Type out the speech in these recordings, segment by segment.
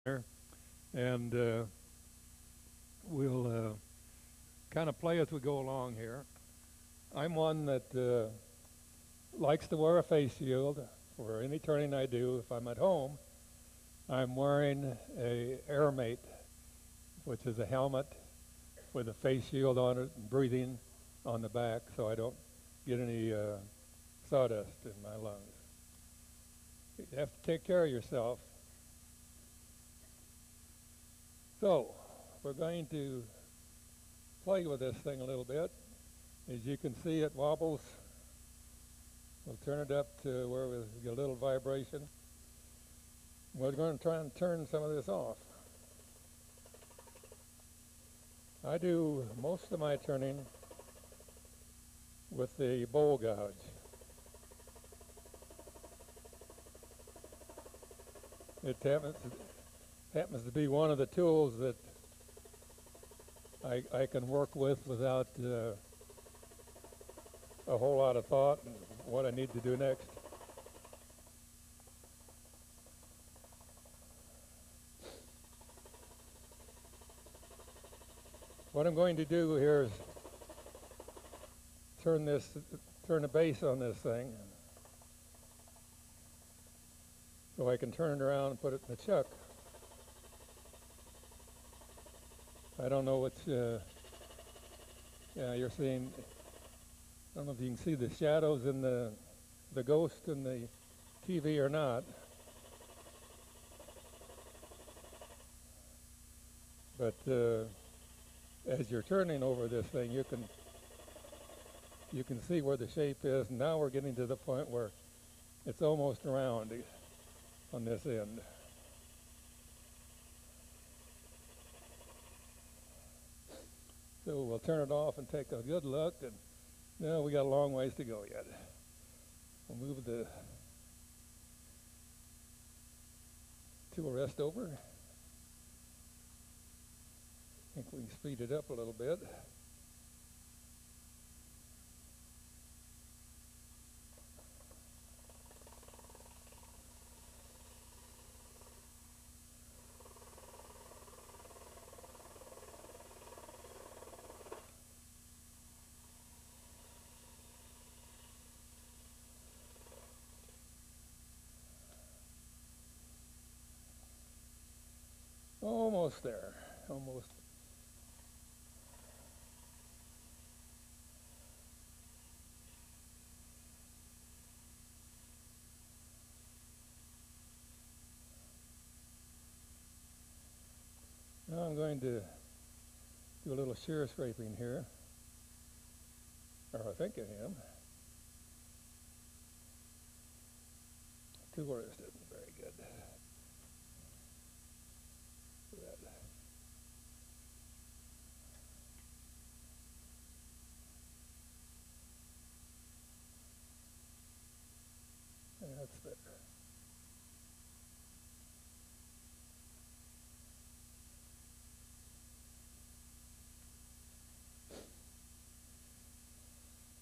there, and we'll kind of play as we go along here. I'm one that likes to wear a face shield for any turning I do. If I'm at home, I'm wearing a AirMate, which is a helmet with a face shield on it and breathing on the back so I don't get any sawdust in my lungs. You have to take care of yourself. So, we're going to play with this thing a little bit. As you can see, it wobbles. We'll turn it up to where we get a little vibration. We're going to try and turn some of this off. I do most of my turning with the bowl gouge. It happens to be one of the tools that I can work with without a whole lot of thought and what I need to do next. What I'm going to do here is turn the base on this thing so I can turn it around and put it in the chuck. I don't know what's, yeah, you're seeing, I don't know if you can see the shadows in the ghost in the TV or not. But as you're turning over this thing, you can see where the shape is. And now we're getting to the point where it's almost round on this end. So we'll turn it off and take a good look. And no, we got a long ways to go yet. We'll move the tool rest over. I think we can speed it up a little bit. Almost there, almost. Now I'm going to do a little shear scraping here, or I think I am. Tool rest isn't very good. That's better.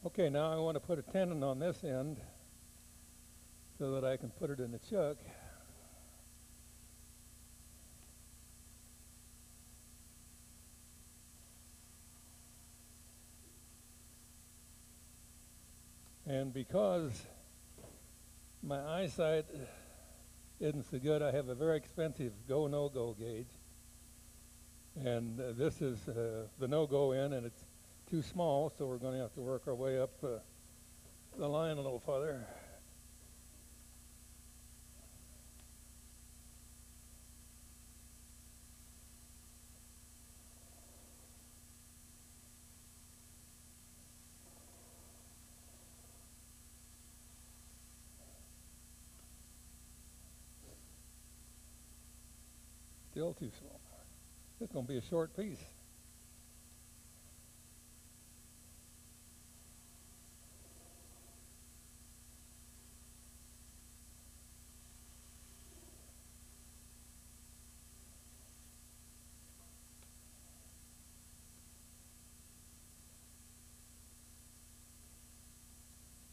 Okay, now I want to put a tenon on this end so that I can put it in the chuck. And because my eyesight isn't so good, I have a very expensive go-no-go gauge. And this is the no-go in, and it's too small, so we're going to have to work our way up the line a little farther. Still too small. It's going to be a short piece.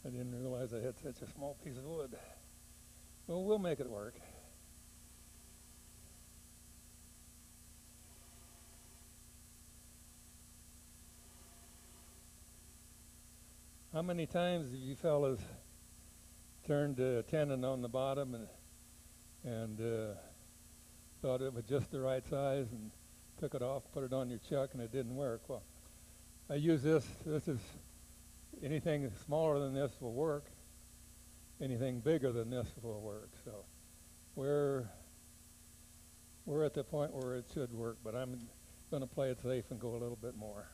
I didn't realize I had such a small piece of wood. Well, we'll make it work. How many times have you fellas turned a tenon on the bottom and thought it was just the right size and took it off, put it on your chuck, and it didn't work? Well, I use this. This is anything smaller than this will work. Anything bigger than this will work. So we're at the point where it should work, but I'm going to play it safe and go a little bit more.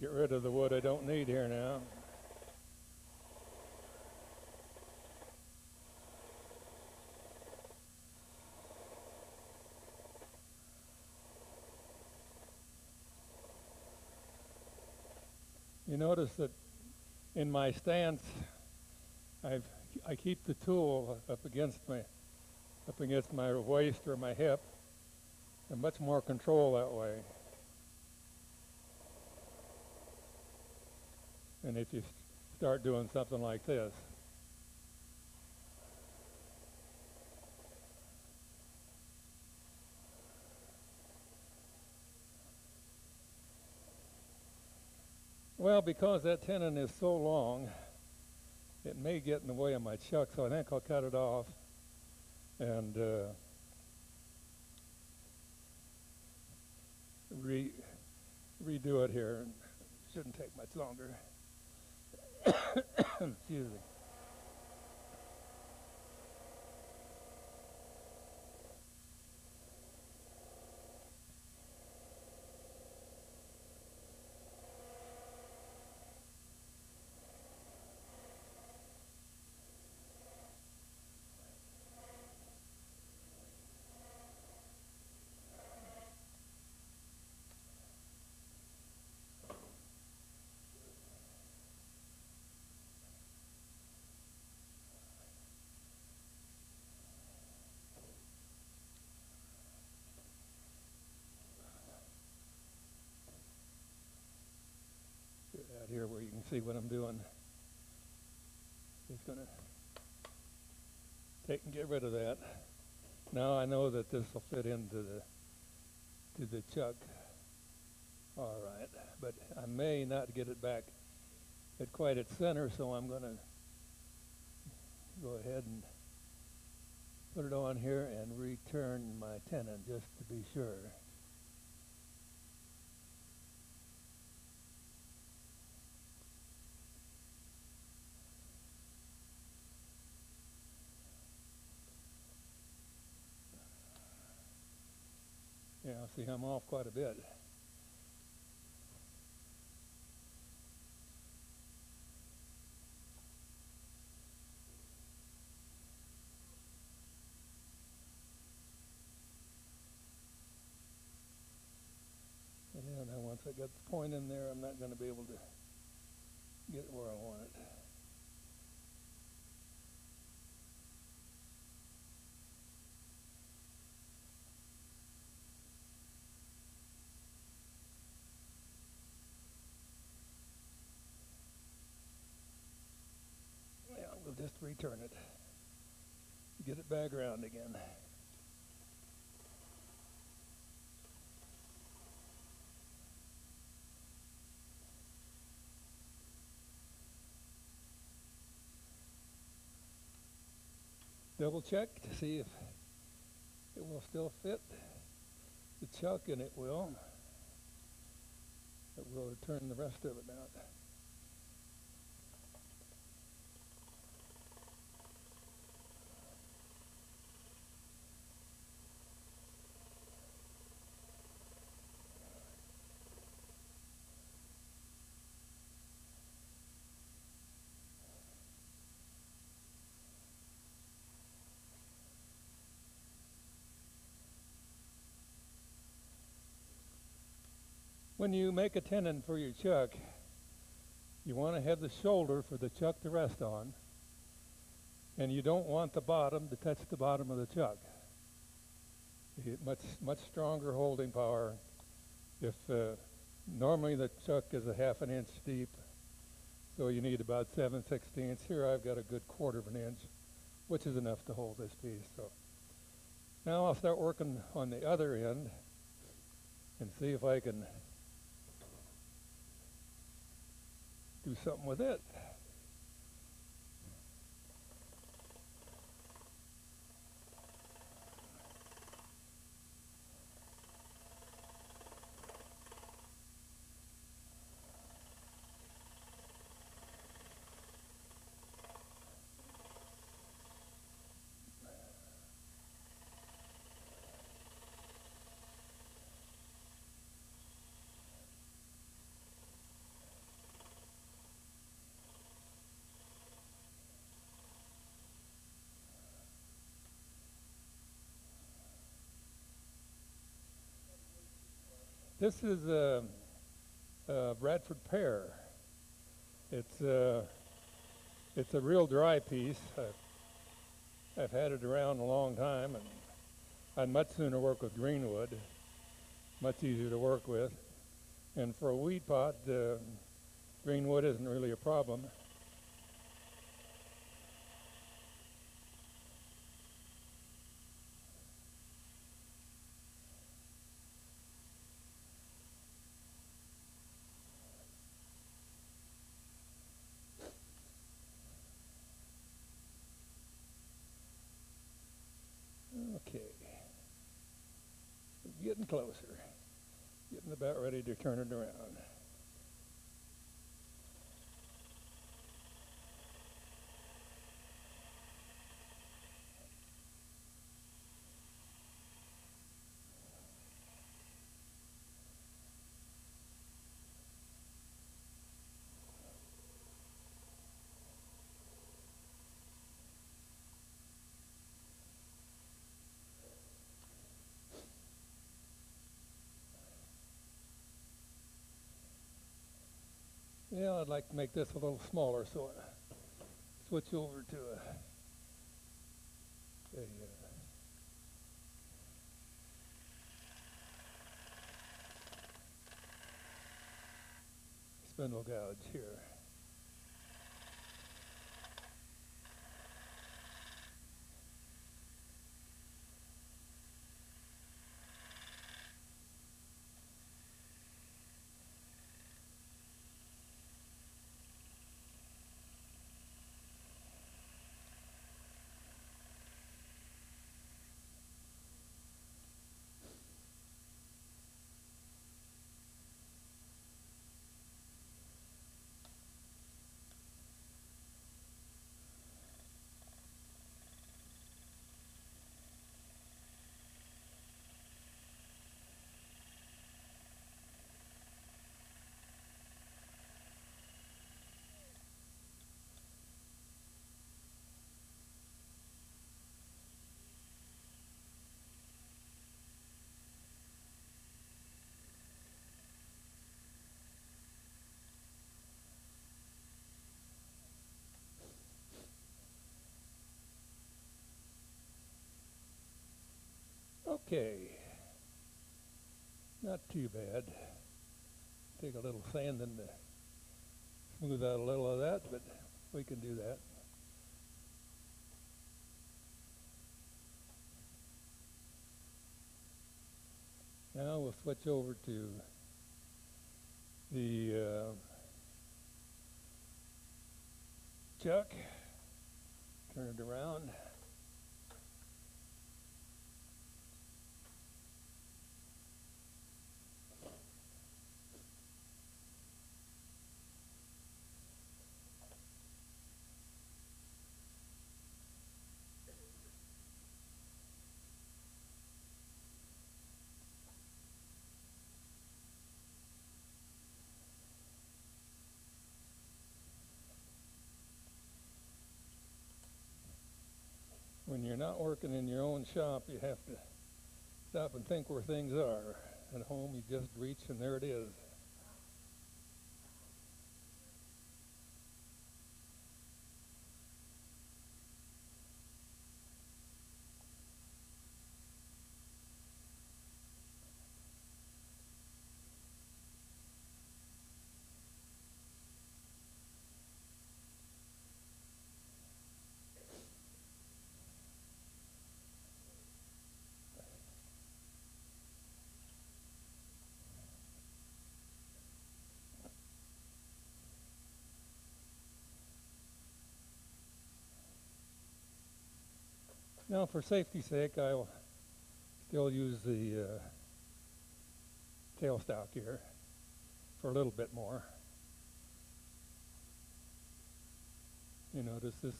Get rid of the wood I don't need here now. You notice that in my stance, I keep the tool up against my waist or my hip, and much more control that way. And if you start doing something like this, well, because that tenon is so long, it may get in the way of my chuck, so I think I'll cut it off and redo it here. It shouldn't take much longer. Excuse me. Out here where you can see what I'm doing. Just going to take and get rid of that. Now I know that this will fit into the chuck. All right, but I may not get it back at quite its center, so I'm going to go ahead and put it on here and return my tenon just to be sure. Yeah, see, I'm off quite a bit. And then once I get the point in there, I'm not going to be able to get it where I want it. Yeah, we'll just return it. Get it back around again. Double check to see if it will still fit the chuck, and it will. But we'll turn the rest of it out. When you make a tenon for your chuck, you want to have the shoulder for the chuck to rest on, and you don't want the bottom to touch the bottom of the chuck. You get much stronger holding power if normally the chuck is a ½ an inch deep, so you need about 7/16. Here I've got a good ½ of an inch, which is enough to hold this piece. So now I'll start working on the other end and see if I can do something with it. This is a Bradford pear. It's a real dry piece. I've had it around a long time, and I'd much sooner work with greenwood. Much easier to work with. And for a weed pot, greenwood isn't really a problem. Okay, we're getting closer, getting about ready to turn it around. Yeah, I'd like to make this a little smaller, so I switch over to a spindle gouge here. Okay, not too bad. Take a little sanding to smooth out a little of that, but we can do that. Now we'll switch over to the chuck, turn it around. when you're not working in your own shop, you have to stop and think where things are. At home, you just reach and there it is. Now, for safety's sake, I'll still use the tailstock here for a little bit more. You notice this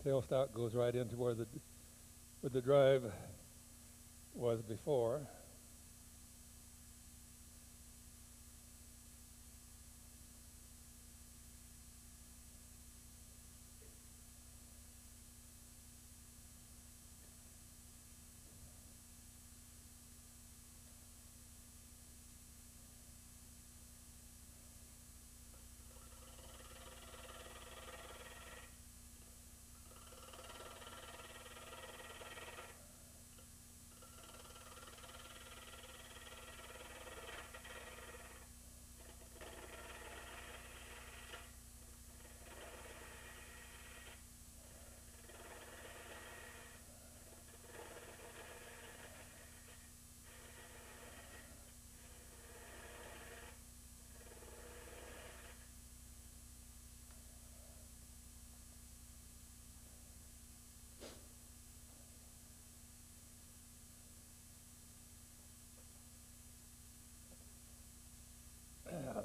tailstock goes right into where the drive was before.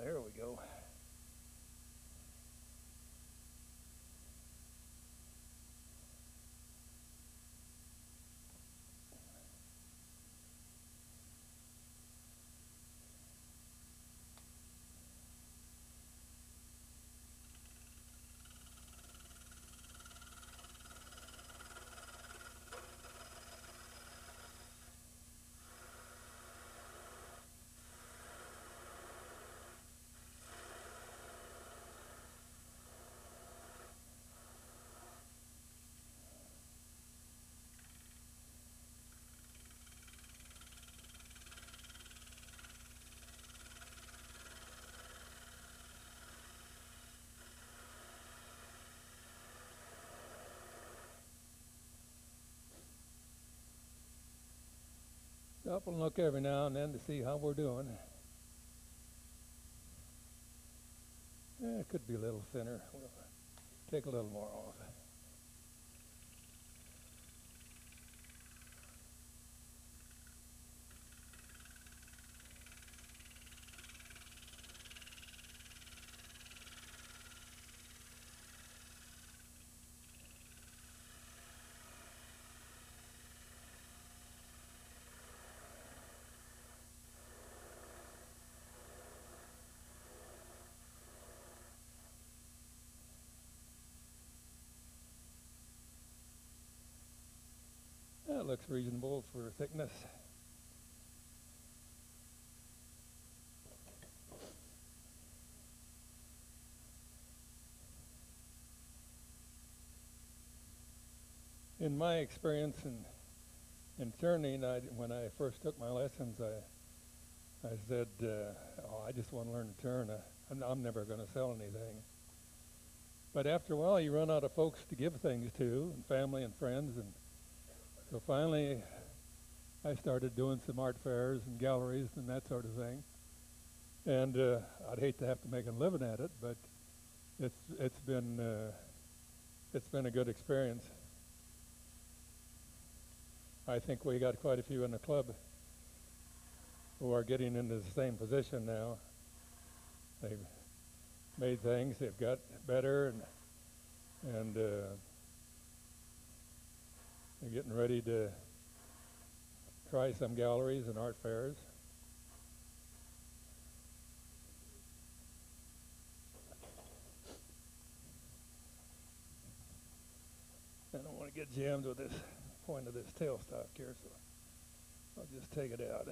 There we go. Stop and look every now and then to see how we're doing. It could be a little thinner. We'll take a little more off. That looks reasonable for thickness. In my experience in turning, when I first took my lessons, I said, oh, I just want to learn to turn. I'm never going to sell anything. But after a while, you run out of folks to give things to, and family and friends, and so finally, I started doing some art fairs and galleries and that sort of thing. And I'd hate to have to make a living at it, but it's been a good experience. I think we got quite a few in the club who are getting into the same position now. They've made things, they've got better, and they're getting ready to try some galleries and art fairs. to get jammed with this point of this tailstock here, so I'll just take it out.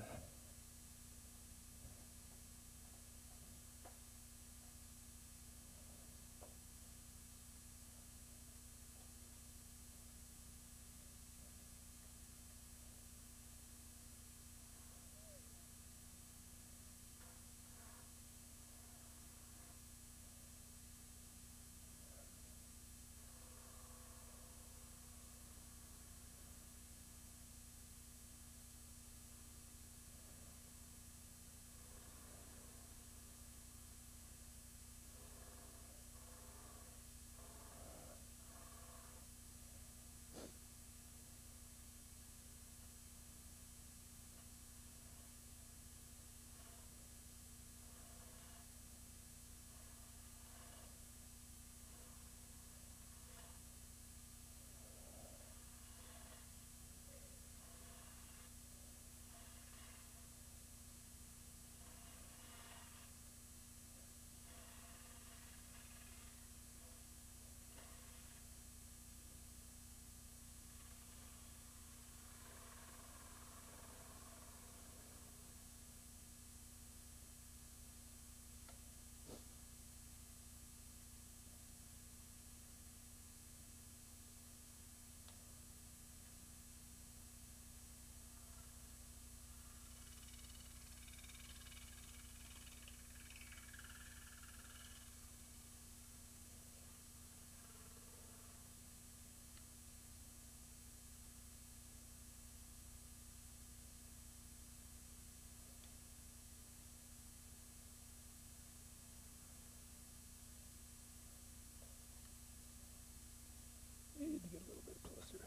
Need to get a little bit closer.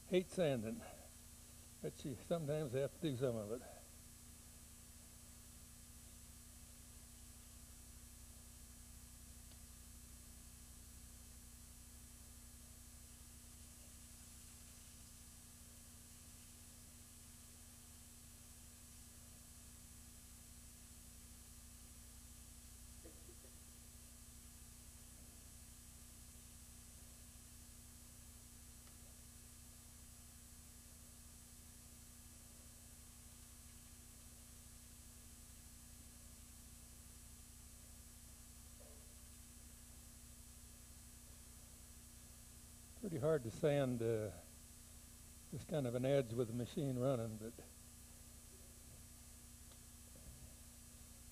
Hate sanding, but you sometimes have to do some of it. Pretty hard to sand this kind of an edge with the machine running, but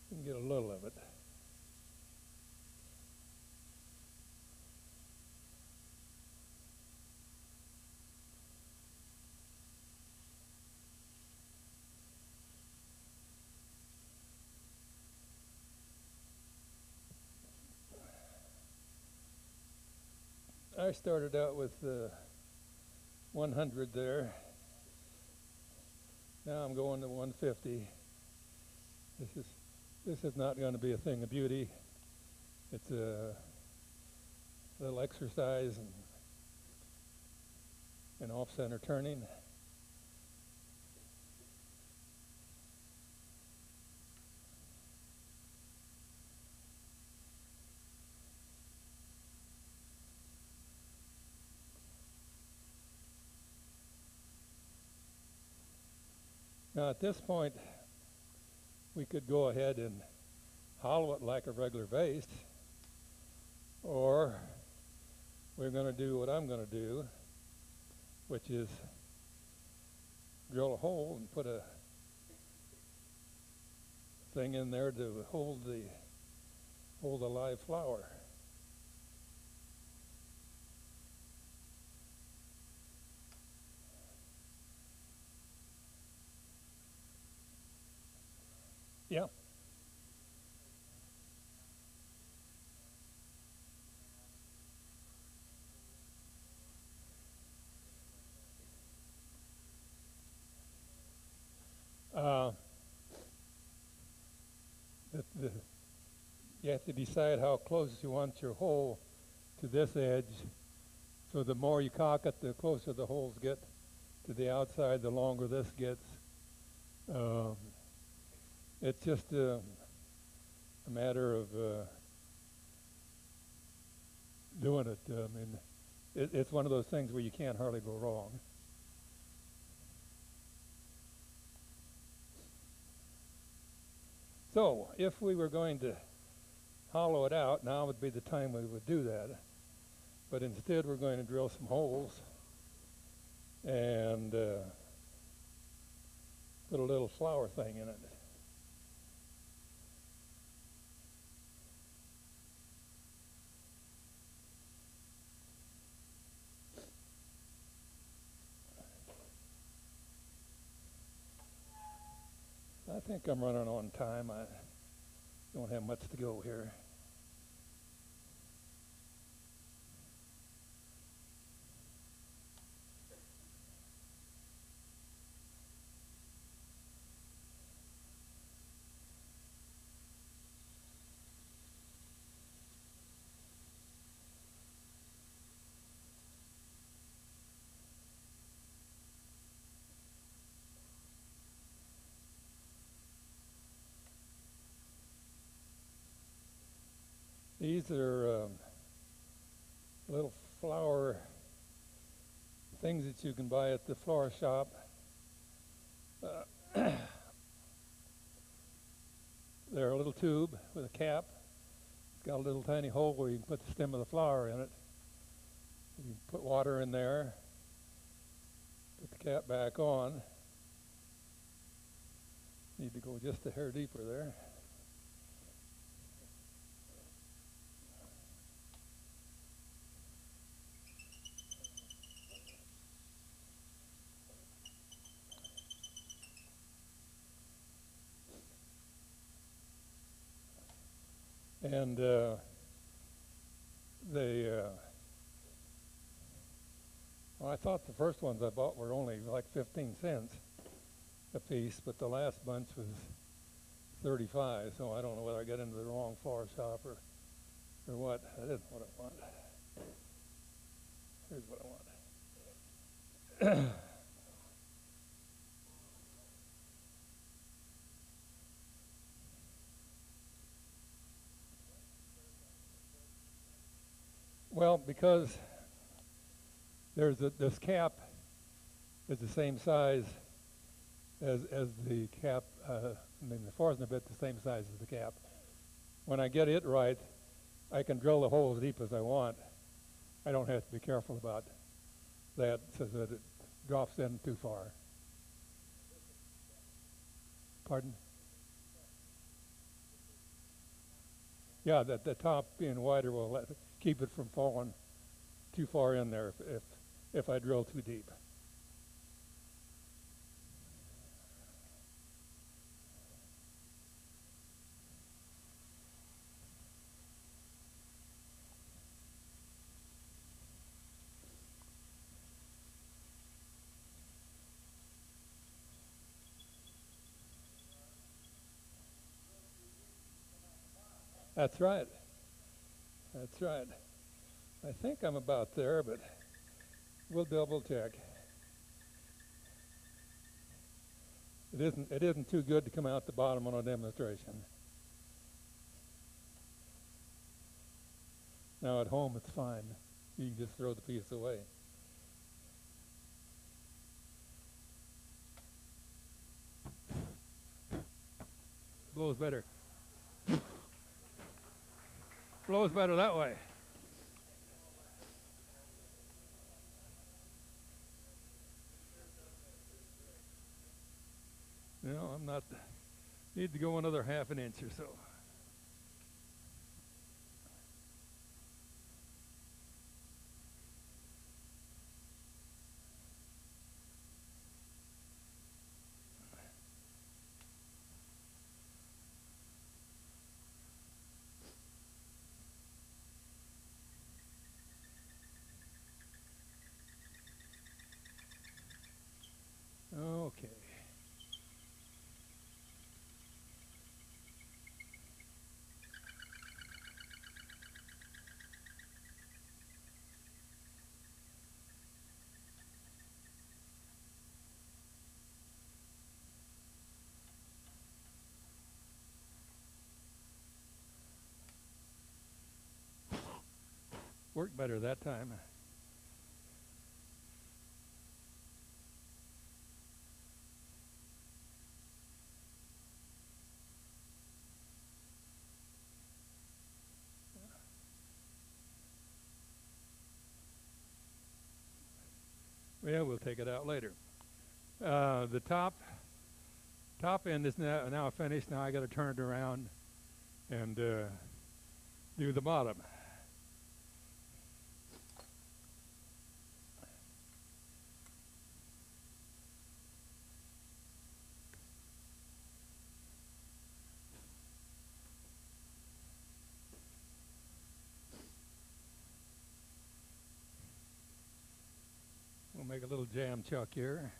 you can get a little of it. I started out with 100 there. Now I'm going to 150. This is not going to be a thing of beauty. It's a little exercise and off-center turning. Now at this point, we could go ahead and hollow it like a regular vase, or we're going to do what I'm going to do, which is drill a hole and put a thing in there to hold the live flower. Yeah. Uh, the, you have to decide how close you want your hole to this edge. So the more you cock it, the closer the holes get to the outside, the longer this gets. Um, it's just a matter of doing it. I mean, it's one of those things where you can't hardly go wrong. So if we were going to hollow it out, now would be the time we would do that. But instead we're going to drill some holes and put a little flower thing in it. I think I'm running on time. I don't have much to go here. These are little flower things that you can buy at the flower shop. They're a little tube with a cap. It's got a little tiny hole where you can put the stem of the flower in it. You put water in there, put the cap back on. Need to go just a hair deeper there. And well, I thought the first ones I bought were only like 15 cents a piece, but the last bunch was 35, so I don't know whether I got into the wrong flower shop or what. That isn't what I want. Here's what I want. Well, because this cap is the same size as the cap. I mean, the forstner bit the same size as the cap. When I get it right, I can drill the hole as deep as I want. I don't have to be careful about that so that it drops in too far. Pardon? Yeah, the top being wider will keep it from falling too far in there if I drill too deep. That's right. That's right. I think I'm about there, but we'll double check. It isn't too good to come out the bottom on a demonstration. Now at home it's fine. You can just throw the piece away. Blows better. Blows better that way. No, I'm not. Need to go another half an inch or so. Worked better that time. Yeah, we'll take it out later. The top end is now finished. Now I got to turn it around and do the bottom. We'll make a little jam chuck here.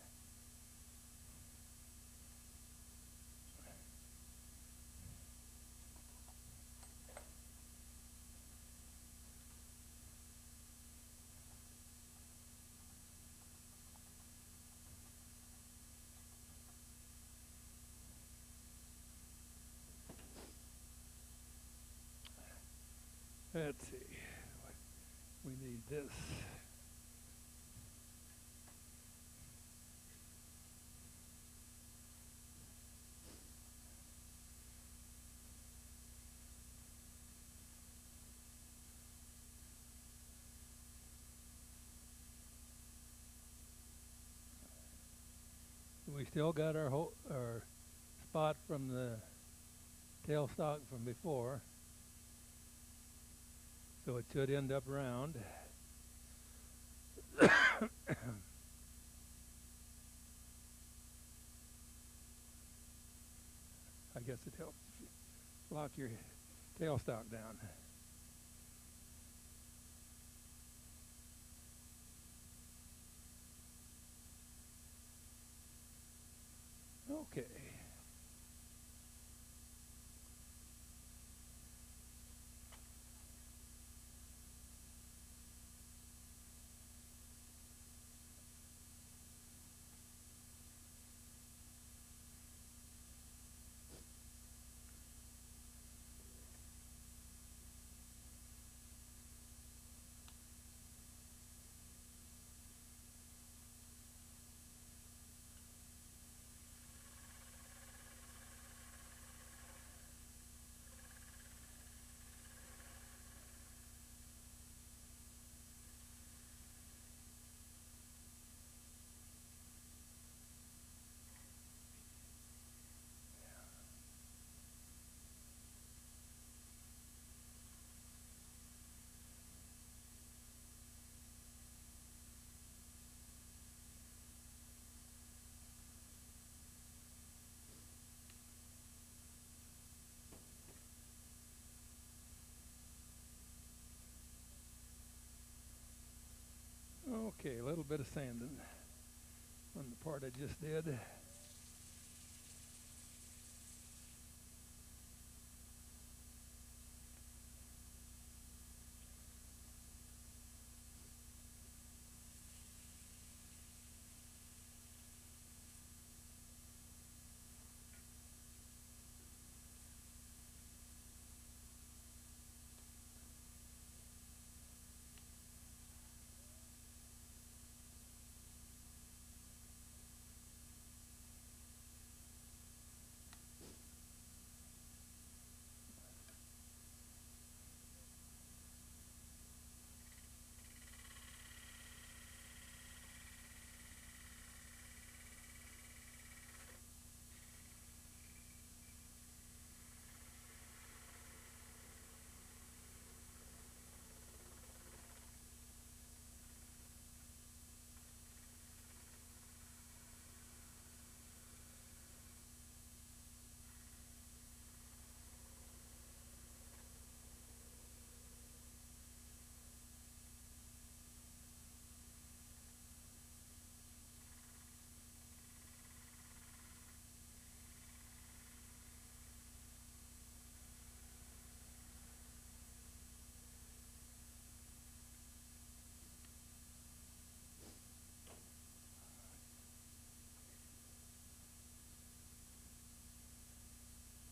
Let's see. We need this. We still got our spot from the tailstock from before, so it should end up round. I guess it helps lock your tailstock down. Okay. Okay, a little bit of sanding on the part I just did.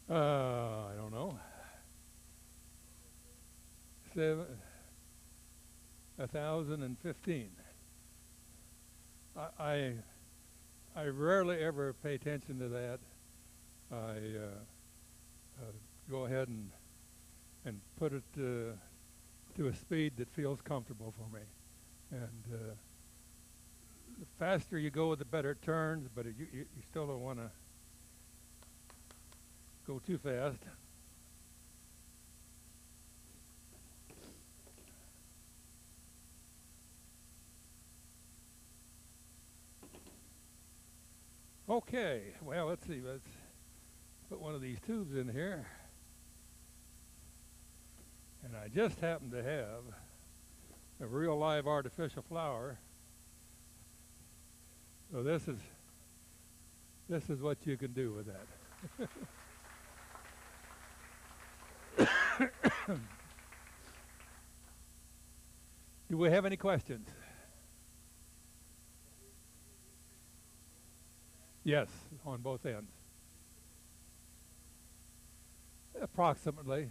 I don't know. 1,015. I rarely ever pay attention to that. I go ahead and put it to a speed that feels comfortable for me. And the faster you go, the better it turns, but you still don't want to go too fast. Okay, well, let's see. Let's put one of these tubes in here. And I just happen to have a real live artificial flower. So this is what you can do with that. Do we have any questions? Yes, on both ends. Approximately.